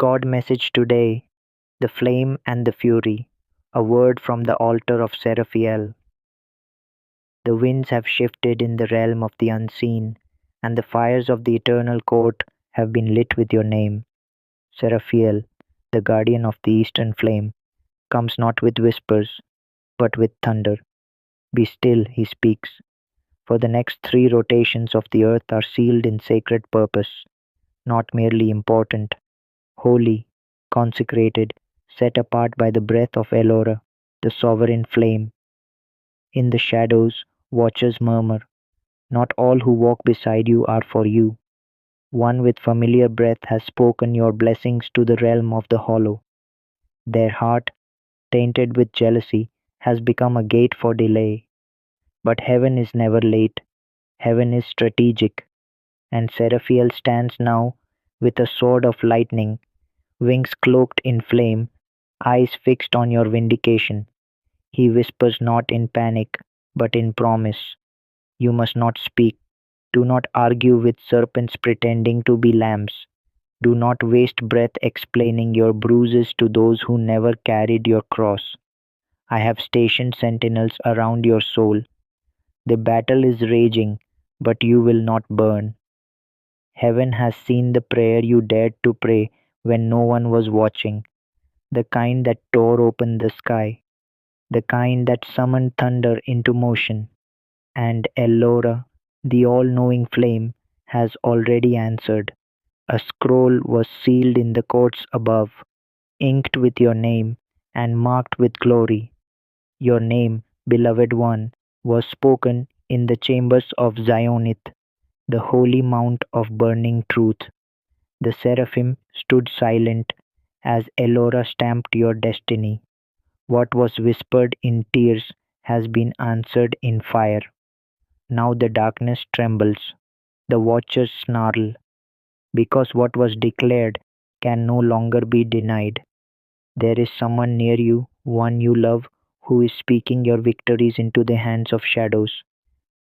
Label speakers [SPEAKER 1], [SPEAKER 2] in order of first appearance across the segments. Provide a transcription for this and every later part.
[SPEAKER 1] God message today, the flame and the fury, a word from the altar of Seraphiel. The winds have shifted in the realm of the unseen, and the fires of the eternal court have been lit with your name. Seraphiel, the guardian of the eastern flame, comes not with whispers, but with thunder. Be still, he speaks, for the next three rotations of the earth are sealed in sacred purpose, not merely important, holy, consecrated, set apart by the breath of Elora, the sovereign flame. In the shadows, watchers murmur, not all who walk beside you are for you. One with familiar breath has spoken your blessings to the realm of the hollow. Their heart, tainted with jealousy, has become a gate for delay. But heaven is never late. Heaven is strategic, and Seraphiel stands now with a sword of lightning, wings cloaked in flame, eyes fixed on your vindication. He whispers not in panic, but in promise. You must not speak. Do not argue with serpents pretending to be lambs. Do not waste breath explaining your bruises to those who never carried your cross. I have stationed sentinels around your soul. The battle is raging, but you will not burn. Heaven has seen the prayer you dared to pray when no one was watching, the kind that tore open the sky, the kind that summoned thunder into motion. And Ellora, the all knowing flame, has already answered. A scroll was sealed in the courts above, inked with your name, and marked with glory. Your name, beloved one, was spoken in the chambers of Zionith, the holy mount of burning truth. The seraphim stood silent as Elora stamped your destiny. What was whispered in tears has been answered in fire. Now the darkness trembles, the watchers snarl, because what was declared can no longer be denied. There is someone near you, one you love, who is speaking your victories into the hands of shadows.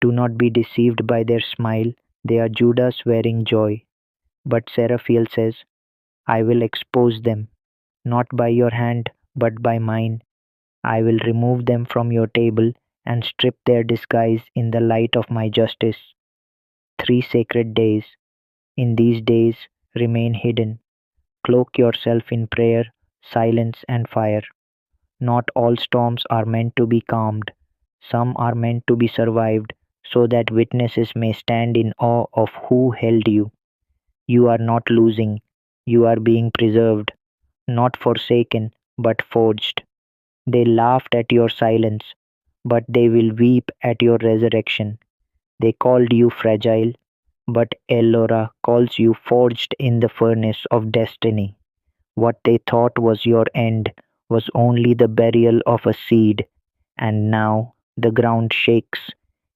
[SPEAKER 1] Do not be deceived by their smile, they are Judas wearing joy. But Seraphiel says, I will expose them, not by your hand, but by mine. I will remove them from your table and strip their disguise in the light of my justice. 3 sacred days. In these days, remain hidden. Cloak yourself in prayer, silence, and fire. Not all storms are meant to be calmed. Some are meant to be survived so that witnesses may stand in awe of who held you. You are not losing. You are being preserved, not forsaken, but forged. They laughed at your silence, but they will weep at your resurrection. They called you fragile, but Elora calls you forged in the furnace of destiny. What they thought was your end was only the burial of a seed, and now the ground shakes.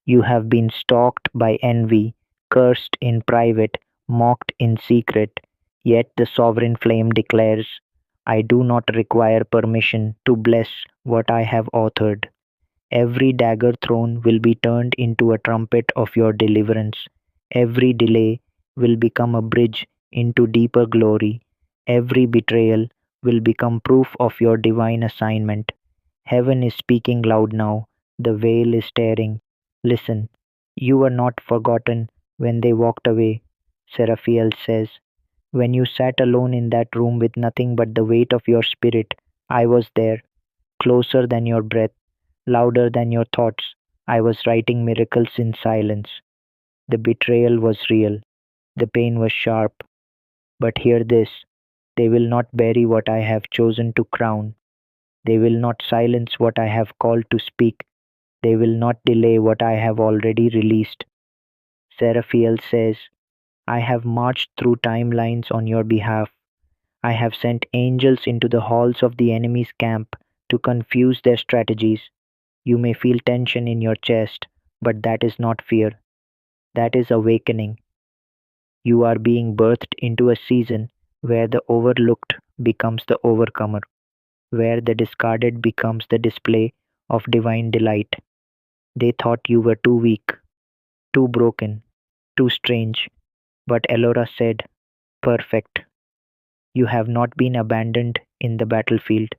[SPEAKER 1] You have been stalked by envy, cursed in private, mocked in secret. Yet the sovereign flame declares, I do not require permission to bless what I have authored. Every dagger thrown will be turned into a trumpet of your deliverance. Every delay will become a bridge into deeper glory. Every betrayal will become proof of your divine assignment. Heaven is speaking loud now. The veil is tearing. Listen, you were not forgotten when they walked away, Seraphiel says. When you sat alone in that room with nothing but the weight of your spirit, I was there, closer than your breath, louder than your thoughts. I was writing miracles in silence. The betrayal was real. The pain was sharp. But hear this, they will not bury what I have chosen to crown. They will not silence what I have called to speak. They will not delay what I have already released. Seraphiel says, I have marched through timelines on your behalf. I have sent angels into the halls of the enemy's camp to confuse their strategies. You may feel tension in your chest, but that is not fear. That is awakening. You are being birthed into a season where the overlooked becomes the overcomer, where the discarded becomes the display of divine delight. They thought you were too weak, too broken, too strange, but Elora said, perfect. You have not been abandoned in the battlefield.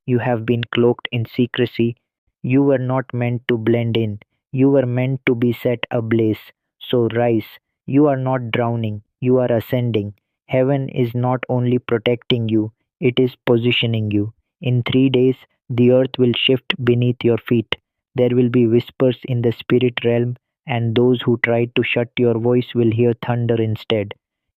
[SPEAKER 1] You have been cloaked in secrecy. You were not meant to blend in. You were meant to be set ablaze. So rise. You are not drowning. You are ascending. Heaven is not only protecting you, it is positioning you. In 3 days, the earth will shift beneath your feet. There will be whispers in the spirit realm, and those who tried to shut your voice will hear thunder instead.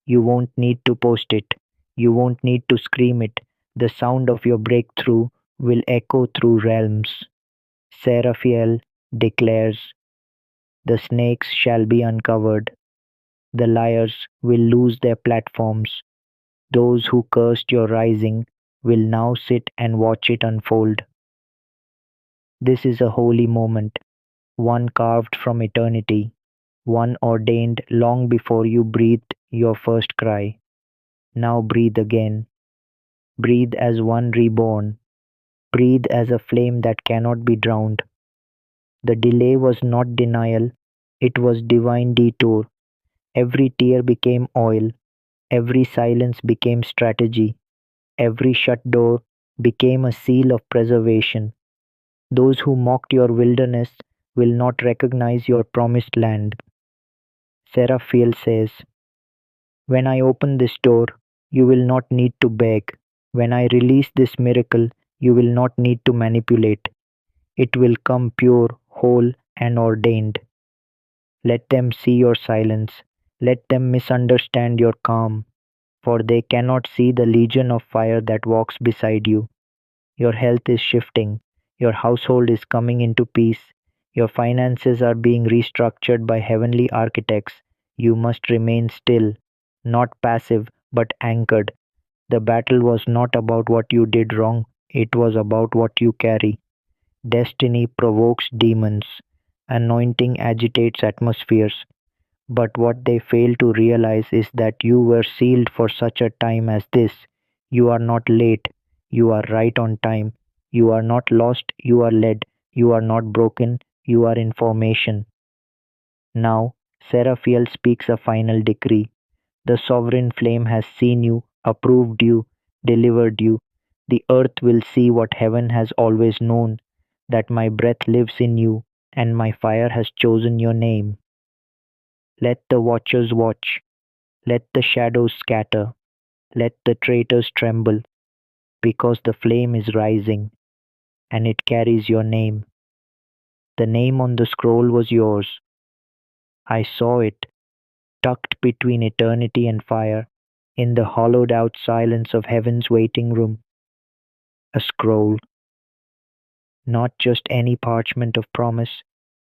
[SPEAKER 1] You won't need to post it. You won't need to scream it. The sound of your breakthrough will echo through realms. Seraphiel declares, the snakes shall be uncovered, the liars will lose their platforms, those who cursed your rising will now sit and watch it unfold. This is a holy moment, one carved from eternity, one ordained long before you breathed your first cry. Now breathe again. Breathe as one reborn. Breathe as a flame that cannot be drowned. The delay was not denial, it was divine detour. Every tear became oil, every silence became strategy, every shut door became a seal of preservation. Those who mocked your wilderness will not recognize your promised land. Seraphiel says, when I open this door, you will not need to beg. When I release this miracle, you will not need to manipulate. It will come pure, whole, and ordained. Let them see your silence. Let them misunderstand your calm, for they cannot see the legion of fire that walks beside you. Your health is shifting. Your household is coming into peace. Your finances are being restructured by heavenly architects. You must remain still, not passive, but anchored. The battle was not about what you did wrong, it was about what you carry. Destiny provokes demons. Anointing agitates atmospheres. But what they fail to realize is that you were sealed for such a time as this. You are not late. You are right on time. You are not lost. You are led. You are not broken. You are in formation. Now, Seraphiel speaks a final decree. The sovereign flame has seen you, approved you, delivered you. The earth will see what heaven has always known, that my breath lives in you, and my fire has chosen your name. Let the watchers watch. Let the shadows scatter. Let the traitors tremble, because the flame is rising, and it carries your name. The name on the scroll was yours. I saw it, tucked between eternity and fire, in the hollowed out silence of heaven's waiting room. A scroll, not just any parchment of promise,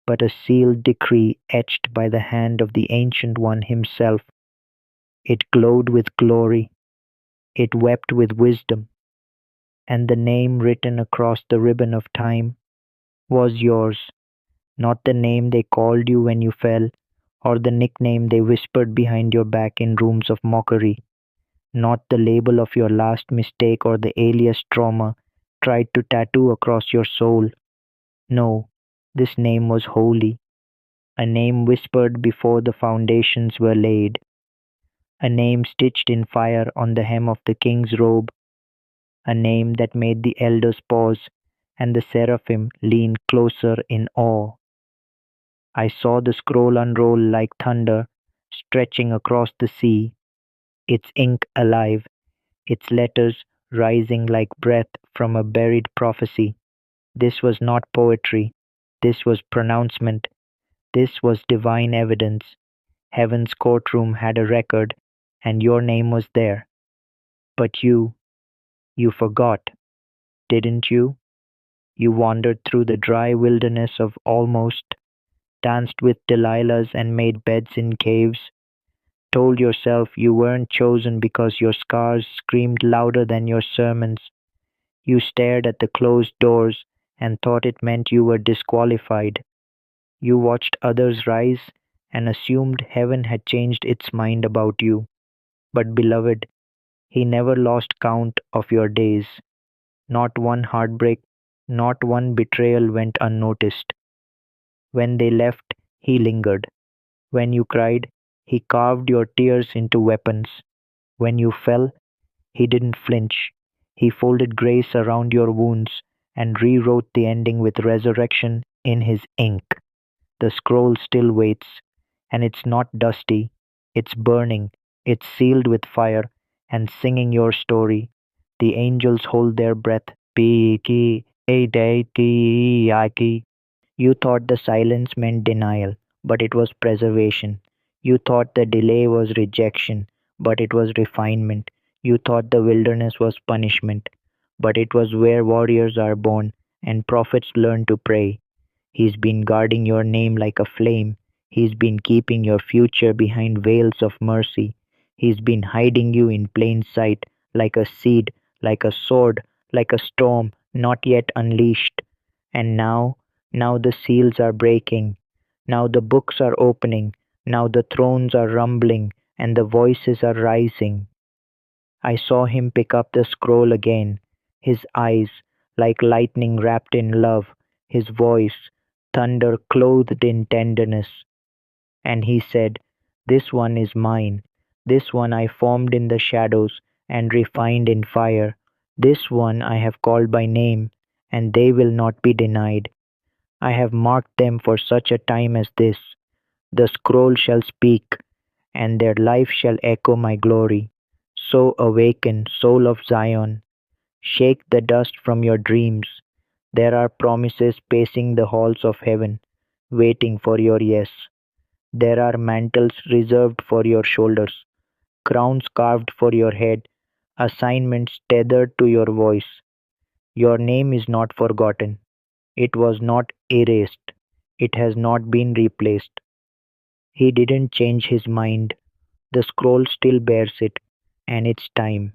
[SPEAKER 1] but a sealed decree etched by the hand of the Ancient One himself. It glowed with glory, it wept with wisdom, and the name written across the ribbon of time was yours, not the name they called you when you fell, or the nickname they whispered behind your back in rooms of mockery, not the label of your last mistake or the alias trauma tried to tattoo across your soul. No, this name was holy, a name whispered before the foundations were laid, a name stitched in fire on the hem of the king's robe, a name that made the elders pause and the seraphim lean closer in awe. I saw the scroll unroll like thunder, stretching across the sea, its ink alive, its letters rising like breath from a buried prophecy. This was not poetry. This was pronouncement. This was divine evidence. Heaven's courtroom had a record, and your name was there. But you forgot, didn't you? You wandered through the dry wilderness of almost, danced with Delilahs and made beds in caves, told yourself you weren't chosen because your scars screamed louder than your sermons. You stared at the closed doors and thought it meant you were disqualified. You watched others rise and assumed heaven had changed its mind about you. But, beloved, he never lost count of your days. Not one heartbreak, not one betrayal went unnoticed. When they left, he lingered. When you cried, he carved your tears into weapons. When you fell, He didn't flinch. He folded grace around your wounds and rewrote the ending with resurrection in his ink. The scroll still waits, and it's not dusty, it's burning, it's sealed with fire and singing your story. The angels hold their breath. Piki, ei dei ki aki. You thought the silence meant denial, but it was preservation. You thought the delay was rejection, but it was refinement. You thought the wilderness was punishment, but it was where warriors are born and prophets learn to pray. He's been guarding your name like a flame. He's been keeping your future behind veils of mercy. He's been hiding you in plain sight like a seed, like a sword, like a storm not yet unleashed. And now the seals are breaking. Now the books are opening. Now the thrones are rumbling and the voices are rising. I saw him pick up the scroll again, his eyes like lightning wrapped in love, his voice thunder clothed in tenderness. And he said, "This one is mine. This one I formed in the shadows and refined in fire. This one I have called by name, and they will not be denied. I have marked them for such a time as this. The scroll shall speak, and their life shall echo my glory. So awaken, soul of Zion, shake the dust from your dreams. There are promises pacing the halls of heaven, waiting for your yes. There are mantles reserved for your shoulders, crowns carved for your head, assignments tethered to your voice. Your name is not forgotten. It was not erased. It has not been replaced. He didn't change his mind. The scroll still bears it, and it's time.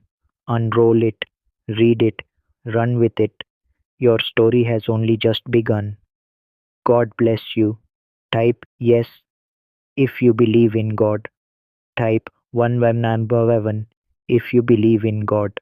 [SPEAKER 1] Unroll it, read it, run with it. Your story has only just begun. God bless you. Type yes if you believe in God. Type 111 if you believe in God.